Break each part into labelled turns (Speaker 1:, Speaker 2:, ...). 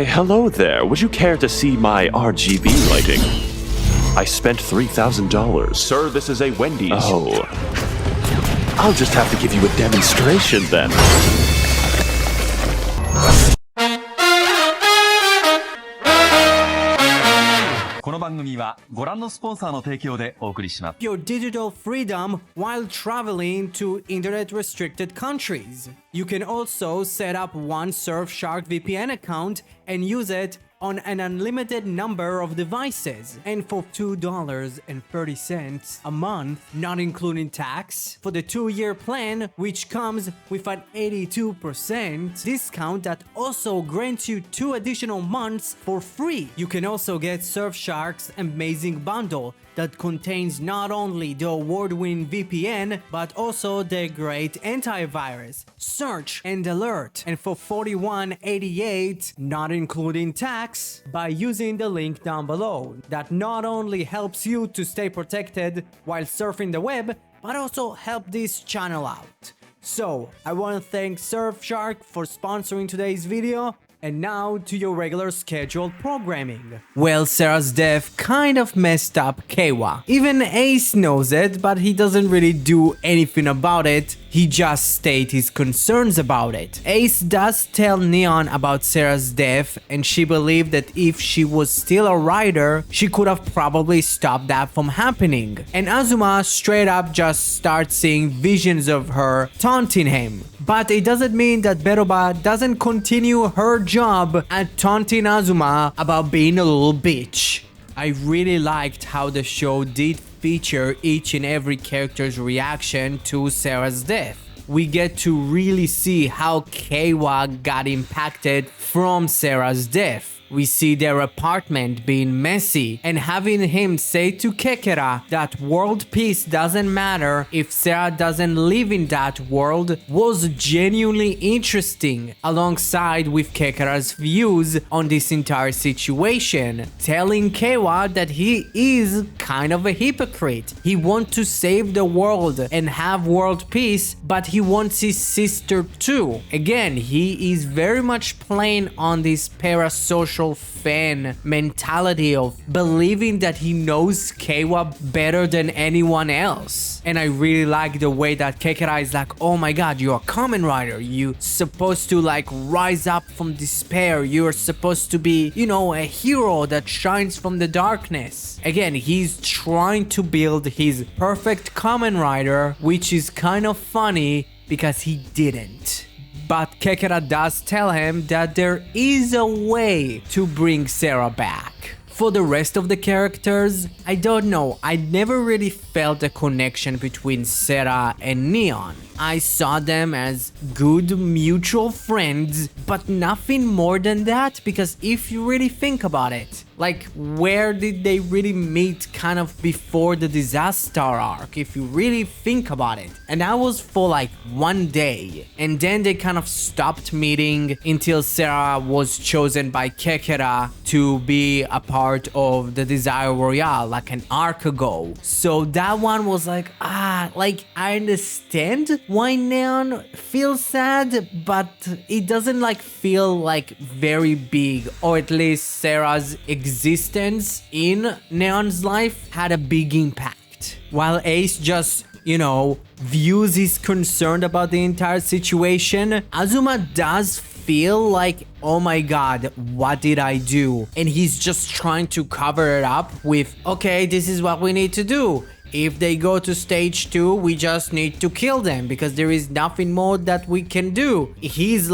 Speaker 1: Hello there. Would you care to see my RGB lighting? I spent $3,000. Sir, this is a Wendy's. Oh. I'll just have to give you a demonstration then.
Speaker 2: この番組はご覧のスポンサーの提供でお送りします。
Speaker 3: Your digital freedom while traveling to internet-restricted countries. You can also set up one SurfsharkVPN account and use it on an unlimited number of devices. And for $2.30 a month, not including tax, for the 2-year plan, which comes with an 82% discount that also grants you 2 additional months for free. You can also get Surfshark's amazing bundle that contains not only the award-winning VPN, but also the great antivirus, search and alert. And for $41.88, not including tax, by using the link down below, that not only helps you to stay protected while surfing the web, but also help this channel out. So, I want to thank Surfshark for sponsoring today's video. And now to your regular scheduled programming. Well, Sarah's death kind of messed up Keiwa. Even Ace knows it, but he doesn't really do anything about it. He just states his concerns about it. Ace does tell Neon about Sarah's death, and she believed that if she was still a writer, she could have probably stopped that from happening. And Azuma straight up just starts seeing visions of her taunting him. But it doesn't mean that Beroba doesn't continue her job at taunting Azuma about being a little bitch. I really liked how the show did feature each and every character's reaction to Sarah's death. We get to really see how Keiwa got impacted from Sarah's death. We see their apartment being messy and having him say to Kekera that world peace doesn't matter if Sarah doesn't live in that world was genuinely interesting, alongside with Kekera's views on this entire situation, telling Keiwa that he is kind of a hypocrite. He wants to save the world and have world peace, but he wants his sister too. Again, he is very much playing on this parasocial fan mentality of believing that he knows Keiwa better than anyone else. And I really like the way that Kekera is like, oh my god, you're a Kamen Rider, you're supposed to like rise up from despair, you're supposed to be, you know, a hero that shines from the darkness. Again, he's trying to build his perfect Kamen Rider, which is kind of funny because he didn't. But Kekera does tell him that there is a way to bring Sarah back. For the rest of the characters, I don't know, I never really felt a connection between Sarah and Neon. I saw them as good mutual friends, but nothing more than that, because if you really think about it, like, where did they really meet kind of before the disaster arc, if you really think about it? And that was for like 1 day, and then they kind of stopped meeting until Sarah was chosen by Kekera to be a part of the Desire Royale, like an arc ago. So that one was like, like, I understand why Neon feels sad, but it doesn't like feel like very big, or at least Sarah's existence in Neon's life had a big impact. While Ace just, you know, views his concern about the entire situation, Azuma does feel like, oh my god, what did I do? And he's just trying to cover it up with, okay, this is what we need to do. If they go to stage 2, we just need to kill them because there is nothing more that we can do. He's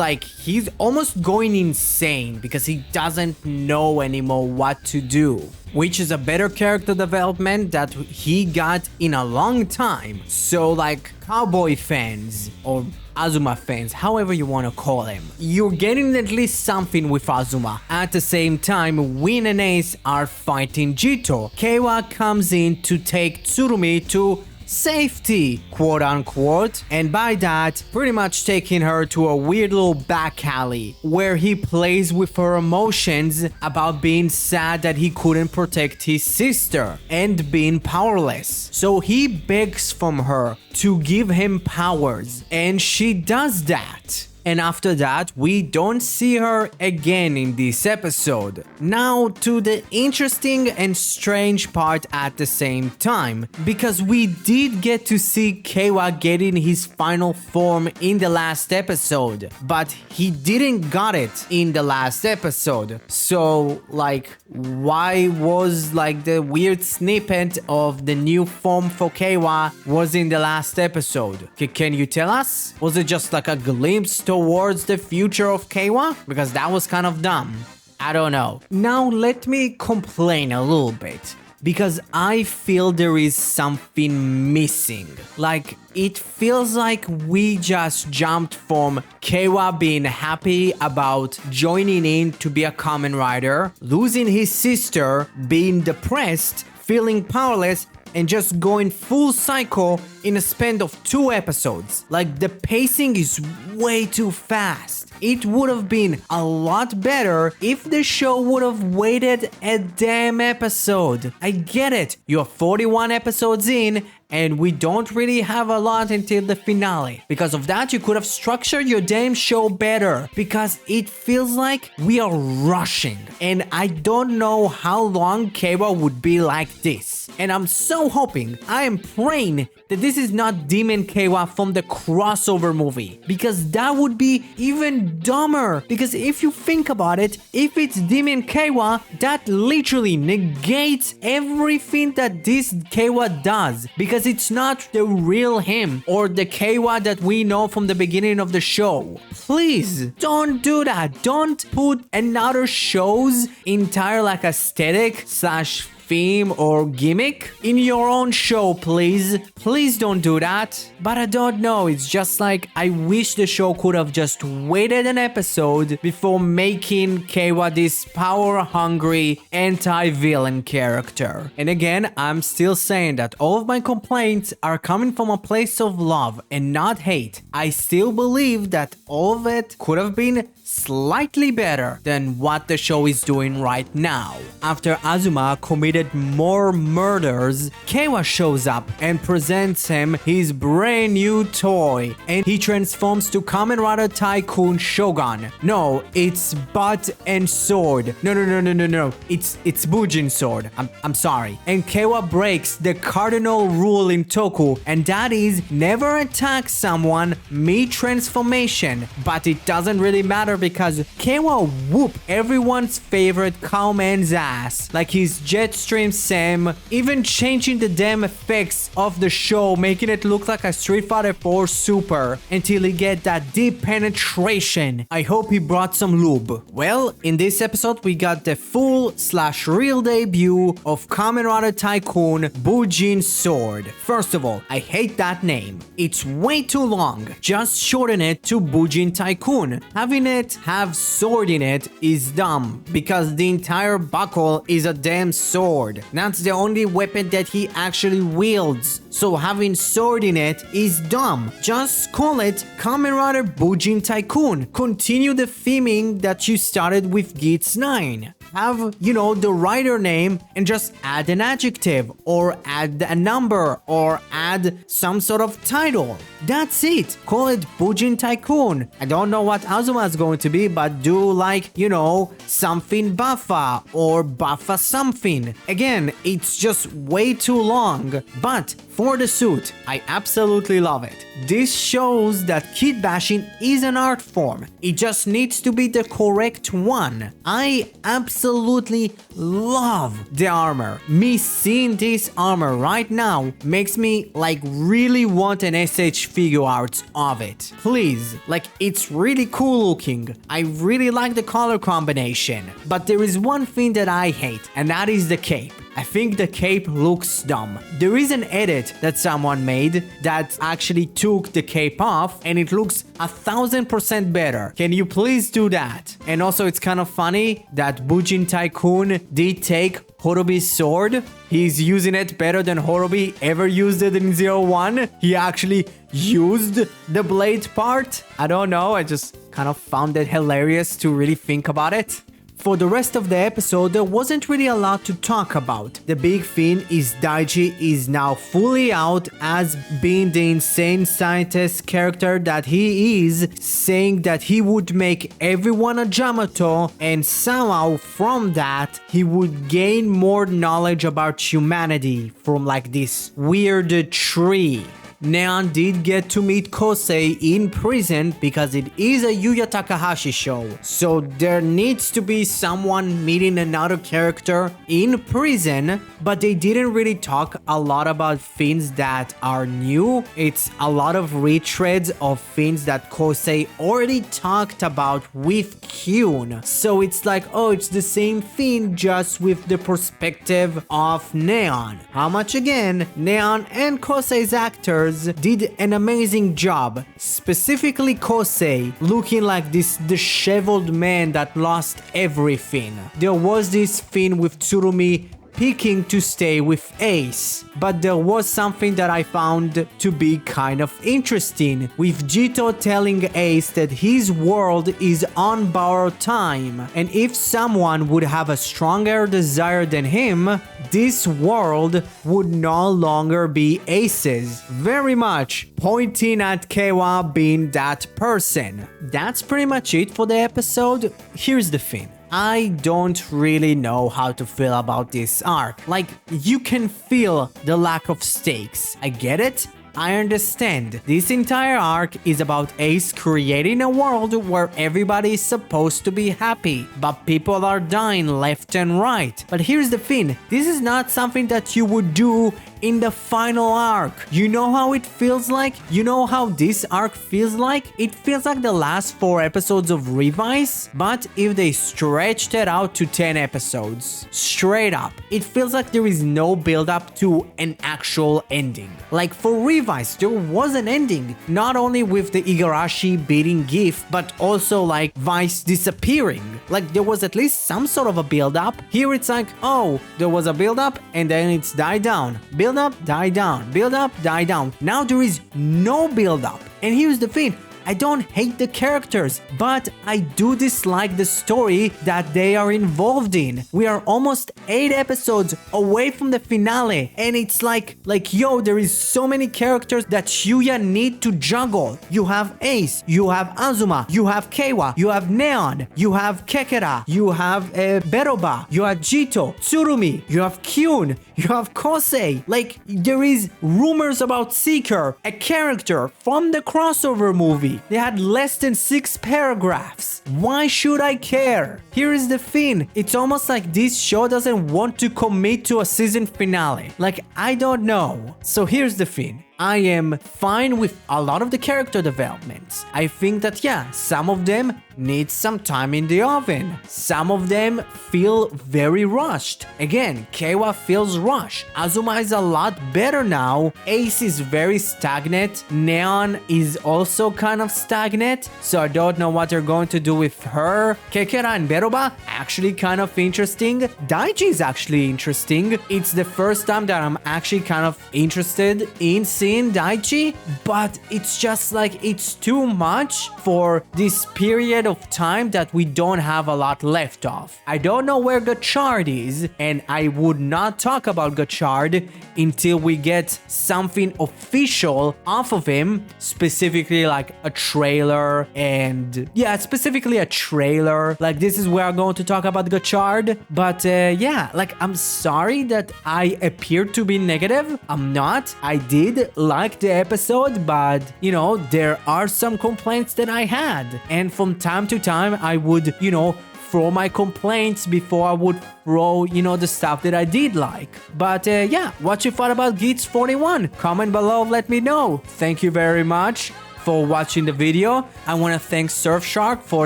Speaker 3: almost going insane because he doesn't know anymore what to do, which is a better character development that he got in a long time. So like, cowboy fans or Azuma fans, however you want to call him, you're getting at least something with Azuma. At the same time, Win and Ace are fighting Jito. Keiwa comes in to take Tsurumi to safety, quote unquote, and by that, pretty much taking her to a weird little back alley where he plays with her emotions about being sad that he couldn't protect his sister and being powerless. So he begs from her to give him powers, and she does that. And after that, we don't see her again in this episode. Now to the interesting and strange part at the same time, because we did get to see Keiwa getting his final form in the last episode, but he didn't got it in the last episode. So like, why was like the weird snippet of the new form for Keiwa was in the last episode? Can you tell us? Was it just like a glimpse towards the future of Keiwa? Because that was kind of dumb. I don't know. Now let me complain a little bit, because I feel there is something missing. Like, it feels like we just jumped from Keiwa being happy about joining in to be a Kamen Rider, losing his sister, being depressed, feeling powerless, and just going full cycle in a span of 2 episodes. Like, the pacing is way too fast. It would have been a lot better if the show would have waited a damn episode. I get it, you're 41 episodes in and we don't really have a lot until the finale. Because of that, you could have structured your damn show better, because it feels like we are rushing. And I don't know how long Keiwa would be like this. And I'm so hoping, I am praying that this is not Demon Keiwa from the crossover movie, because that would be even dumber. Because if you think about it, if it's Demon Keiwa, that literally negates everything that this Keiwa does, because it's not the real him or the Keiwa that we know from the beginning of the show. Please don't do that. Don't put another show's entire like aesthetic slash theme or gimmick in your own show, please. Please don't do that. But I don't know, it's just like I wish the show could have just waited an episode before making Keiwa this power-hungry anti-villain character. And again, I'm still saying that all of my complaints are coming from a place of love and not hate. I still believe that all of it could have been slightly better than what the show is doing right now. After Azuma committed more murders, Keiwa shows up and presents him his brand new toy, and he transforms to Kamen Rider Tycoon Shogun. No, it's Butt and Sword. No. It's Bujin Sword. I'm sorry. And Keiwa breaks the cardinal rule in Toku, and that is never attack someone mid-transformation. But it doesn't really matter, because Keiwa whoop everyone's favorite Kamen's ass, like his Jetstream Sam, even changing the damn effects of the show, making it look like a Street Fighter 4 Super, until he get that deep penetration. I hope he brought some lube. Well, in this episode we got the full / real debut of Kamen Rider Tycoon Bujin Sword. First of all, I hate that name. It's way too long. Just shorten it to Bujin Tycoon. Having it have sword in it is dumb, because the entire buckle is a damn sword. That's the only weapon that he actually wields. So having sword in it is dumb. Just call it Kamen Rider Bujin Tycoon. Continue the theming that you started with Geats 9. Have, you know, the writer name and just add an adjective or add a number or add some sort of title. That's it. Call it Bujin Tycoon. I don't know what Azuma is going to be, but do like, you know, something Buffa or Buffa something. Again, it's just way too long, but for the suit, I absolutely love it. This shows that kid bashing is an art form. It just needs to be the correct one. I absolutely love the armor. Me seeing this armor right now makes me like really want an SH figure art of it. Please, like, it's really cool looking. I really like the color combination. But there is one thing that I hate, and that is the cape. I think the cape looks dumb. There is an edit that someone made that actually took the cape off, and it looks 1000% better. Can you please do that? And also, it's kind of funny that Bujin Tycoon did take Horobi's sword. He's using it better than Horobi ever used it in 01. He actually used the blade part. I don't know, I just kind of found it hilarious to really think about it. For the rest of the episode, there wasn't really a lot to talk about. The big thing is Daiji is now fully out as being the insane scientist character that he is, saying that he would make everyone a Jamato, and somehow from that he would gain more knowledge about humanity from like this weird tree. Neon did get to meet Kosei in prison because it is a Yuya Takahashi show, so there needs to be someone meeting another character in prison, but they didn't really talk a lot about things that are new. It's a lot of retreads of things that Kosei already talked about with Kyun, so it's like, oh, it's the same thing just with the perspective of Neon. How much again, Neon and Kosei's actors did an amazing job, specifically Kosei, looking like this disheveled man that lost everything. There was this thing with Tsurumi picking to stay with Ace, but there was something that I found to be kind of interesting, with Jito telling Ace that his world is on borrowed time, and if someone would have a stronger desire than him, this world would no longer be Ace's, very much pointing at Keiwa being that person. That's pretty much it for the episode. Here's the thing. I don't really know how to feel about this arc. Like, you can feel the lack of stakes. I get it. I understand. This entire arc is about Ace creating a world where everybody is supposed to be happy, but people are dying left and right. But here's the thing, this is not something that you would do in the final arc. You know how it feels like? You know how this arc feels like? It feels like the last 4 episodes of Revise, but if they stretched it out to 10 episodes. Straight up. It feels like there is no build up to an actual ending. Like for Revise, there was an ending, not only with the Igarashi beating GIF, but also like Vice disappearing. Like there was at least some sort of a build up. Here it's like, oh, there was a build up and then it's died down. Build up, die down, build up, die down. Now there is no build up. And here's the thing, I don't hate the characters, but I do dislike the story that they are involved in. We are almost 8 episodes away from the finale, and it's like yo, there is so many characters that Shuya need to juggle. You have Ace, you have Azuma, you have Keiwa, you have Neon, you have Kekera, you have Beroba, you have Jito, Tsurumi, you have Kyun, you have Kosei. Like, there is rumors about Seeker, a character from the crossover movie. They had less than 6 paragraphs. Why should I care? Here is the thing. It's almost like this show doesn't want to commit to a season finale. Like, I don't know. So here's the thing. I am fine with a lot of the character developments. I think that, yeah, some of them need some time in the oven. Some of them feel very rushed. Again, Keiwa feels rushed. Azuma is a lot better now. Ace is very stagnant. Neon is also kind of stagnant, so I don't know what they're going to do with her. Kekera and Beroba, actually kind of interesting. Daichi is actually interesting. It's the first time that I'm actually kind of interested in seeing Daichi, but it's just like it's too much for this period of time that we don't have a lot left of. I don't know where Gachard is, and I would not talk about Gachard until we get something official off of him, specifically like a trailer, and yeah, specifically a trailer. Like, this is where I'm going to talk about Gachard, but yeah, like, I'm sorry that I appear to be negative. I'm not. I did like the episode, but you know, there are some complaints that I had, and from time to time I would, you know, throw my complaints before I would throw, you know, the stuff that I did like. But yeah, what you thought about Geats41? Comment below, let me know. Thank you very much for watching the video. I want to thank Surfshark for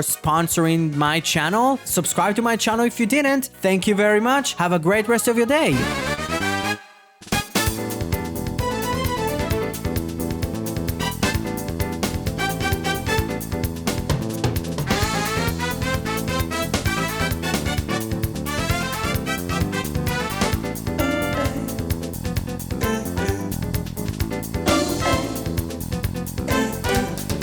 Speaker 3: sponsoring my channel. Subscribe to my channel if you didn't. Thank you very much. Have a great rest of your day.